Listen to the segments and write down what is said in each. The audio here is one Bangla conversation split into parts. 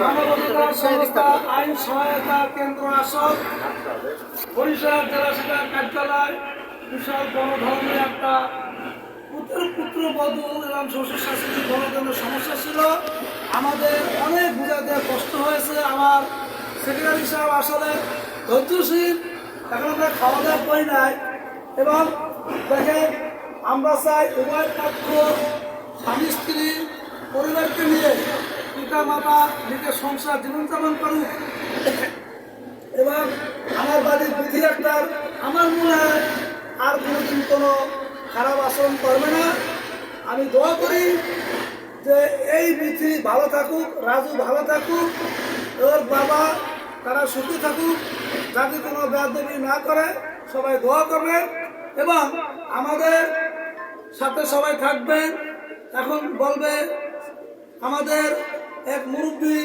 মানবাধিকার সংস্থা আইন সহায়তা কেন্দ্র আসক বরিশাল জেলা শাখার কার্যালয় বিশাল বড় ধরনের একটা পুত্রবধূ এবং শ্বশুর শাশুড়ির বড় ধরনের সমস্যা ছিল। আমাদের অনেক বুঝাতে কষ্ট হয়েছে। আমার সেক্রেটারি সাহেব আসলে ধৈর্যশীল, এখন আমরা খাওয়া দাওয়া করি নাই। এবং দেখেন, আমরা চাই উভয় পক্ষ স্বামী স্ত্রী পরিবারকে নিয়ে পিতা মাতা নিজের সংসার জীবনযাপন করুক। এবং আমার বাড়ির বিধি ডাক্তার আমার মনে হয় আর কোনোদিন কোনো খারাপ আচরণ করবে না। আমি দোয়া করি যে এই বিধি ভালো থাকুক, রাজু ভালো থাকুক, ওর বাবা তারা সুখী থাকুক, যাতে কোনো বেয়াদবি না করে। সবাই দোয়া করবেন এবং আমাদের সাথে সবাই থাকবেন। এখন বলবে আমাদের এক মুরব্বী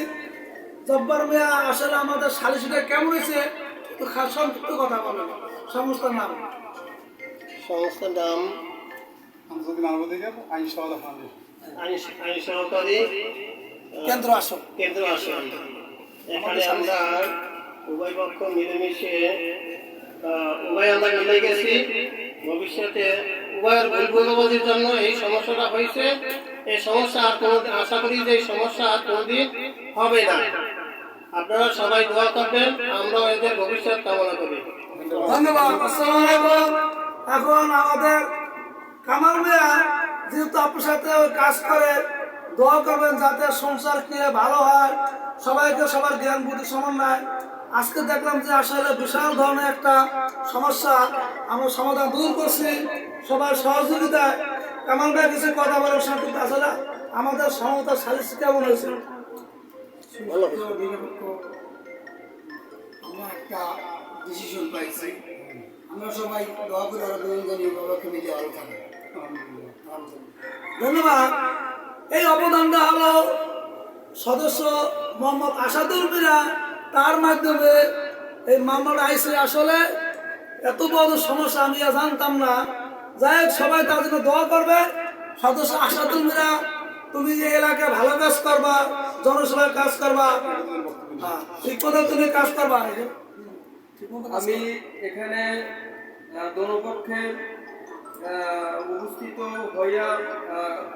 জব্বার মিয়া, আসলে আমাদের সালিশিটা কেমন হয়েছে তো সংক্ষিপ্ত কথা বলেন। সংস্থার নাম আন্তর্জাতিক মানবাধিকার আইন সহকারী কেন্দ্র আসক। এখানে আমরা উভয় পক্ষ মিলেমিশে উভয় আমরা মিলে গেছি। ভবিষ্যতে উভয়ের ভুল বোঝাবুঝির জন্য এই সমস্যাটা হয়েছে। এই সমস্যা আর কোনো, আশা করি যে এই সমস্যা আর কোনোদিন হবে না। আপনারা সবাই দোয়া করবেন, আমরা এদের ভবিষ্যৎ কামনা করি। ধন্যবাদ। আসসালামু আলাইকুম। এখন আমাদের কামাল মিয়া যেহেতু আপনার সাথে কাজ করে, দোয়া করবেন যাতে সংসার কি ভালো হয়, সবাইকে সবার জ্ঞান বুদ্ধি সমান নাই। আজকে দেখলাম যে আসলে বিশাল ধরনের একটা সমস্যা আমরা সমাধান দূর করছি সবার সহযোগিতায়। কামাল ভাই কিছু কথা বলার সংক্ষিপ্ত আসলে আমাদের সমতা সালিসি কেমন হয়েছিল? আমরা একটা ডিসিশন পাইছি, আমরা সবাই দোয়া করে আরো দুজনকে বাবাকে মিলে ভালো থাকবে। ধন্যবাদ। এই অবদানটা হলো সদস্য মোহাম্মদ আসাদুল মিরা, তার মাধ্যমে এই মামলাটা আইসে। আসলে এত বড় সমস্যা আমি আর জানতাম না। যাই হোক, সবাই তার জন্য দোয়া করবে। সদস্য আসাদুল মিরা, তুমি এই এলাকায় ভালো কাজ করবা, জনসভায় কাজ করবা, ঠিক মতো তুমি কাজ করবা। আমি এখানে দোনোপক্ষের উপস্থিত হইয়া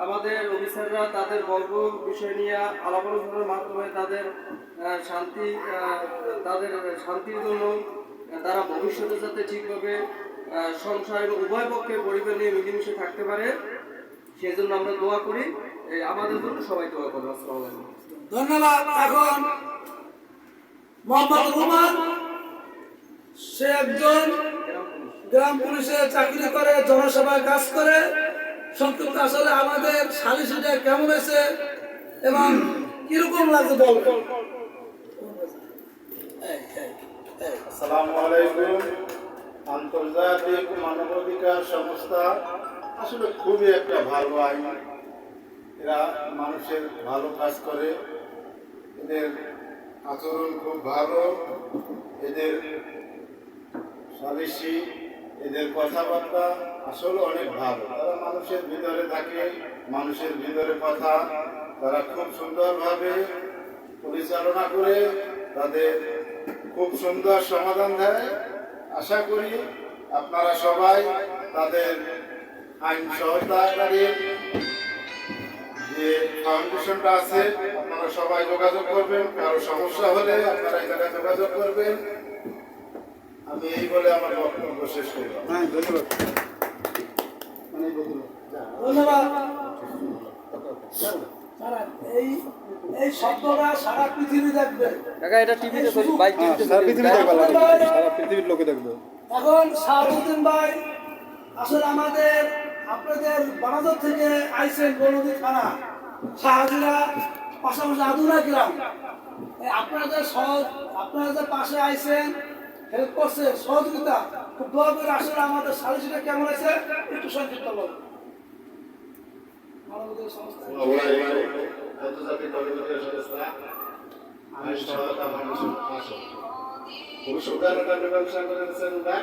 আমাদের অফিসাররা তাদের গল্প বিষয় নিয়ে আলাপ আলোচনার মাধ্যমে তাদের শান্তির জন্য তারা ভবিষ্যতে যাতে ঠিকভাবে সংসারের উভয় পক্ষের পরিবার নিয়ে মিলেমিশে থাকতে পারে, সেই জন্য আমরা দোয়া করি। আমাদের জন্য সবাই দোয়া করবো। আসসালামু আলাইকুম। ধন্যবাদ। এখন মোহাম্মদ রুমান, সে একজন গ্রাম পুলিশে চাকরি করে, জনসভায় কাজ করে। সংক্ষিপ্ত আসলে আমাদের সালিশিটা কেমন হয়েছে এবং কিরকম লাগছে বল। আসসালামু আলাইকুম। আন্তর্জাতিক মানবাধিকার সংস্থা আসলে খুবই একটা ভালো আইন। এরা মানুষের ভালো কাজ করে, এদের আচরণ খুব ভালো, এদের সালিশি, এদের কথাবার্তা আসলে অনেক ভালো। তারা মানুষের ভিতরে থাকে, মানুষের ভিতরে কথা তারা খুব সুন্দরভাবে পরিচালনা করে, তাদের খুব সুন্দর সমাধান দেয়। আশা করি আপনারা সবাই তাদের আইন সহায়তাকারীর যে ফাউন্ডেশনটা আছে আপনারা সবাই যোগাযোগ করবেন। কারো সমস্যা হলে আপনারা এখানে যোগাযোগ করবেন। আমি এই বলে আমার বক্তব্য শেষ করলাম। ধন্যবাদ। ধন্যবাদ। এই এই শব্দটা সারা পৃথিবী দেখবে। এটা টিভিতে বাইক সারা পৃথিবীর লোকে দেখবে। এখন শাহাবুদ্দিন ভাই, আসলে আমাদের আপনাদের বানাদর থেকে আইসেন বনদী থানা শাহাজিরা, পাশাপাশি আদুরা গ্রাম। আপনারা যে পাশে আইসেন, হেল্প করছে, সহযোগিতা, খুব দোয়া করে। আসলে আমাদের সালিশিটা কেমন আছে একটু সংক্ষিপ্ত বলুন। মানবাধিকার সংস্থা আন্তর্জাতিক মানবাধিকার সংস্থা আইন সহায়তা ফাউন্ডেশন আসো। ভবিষ্যতে একটা মীমাংসা করে দিচ্ছেন না,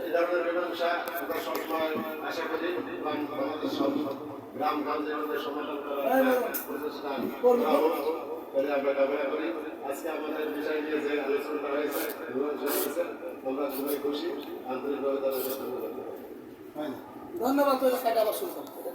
এই ধরনের মীমাংসা আমরা সবসময় আশা করি বাংলাদেশ সব গ্রামগঞ্জের মধ্যে সমাধান করার প্রচেষ্টা করা হোক। তাহলে আমরা কামনা করি আজকে আমাদের বিষয় নিয়ে যে আলোচনা হয়েছে আমরা খুবই খুশি আন্তরিকভাবে তাদের ধন্যবাদ। ধন্যবাদ, আবার শুরু করতে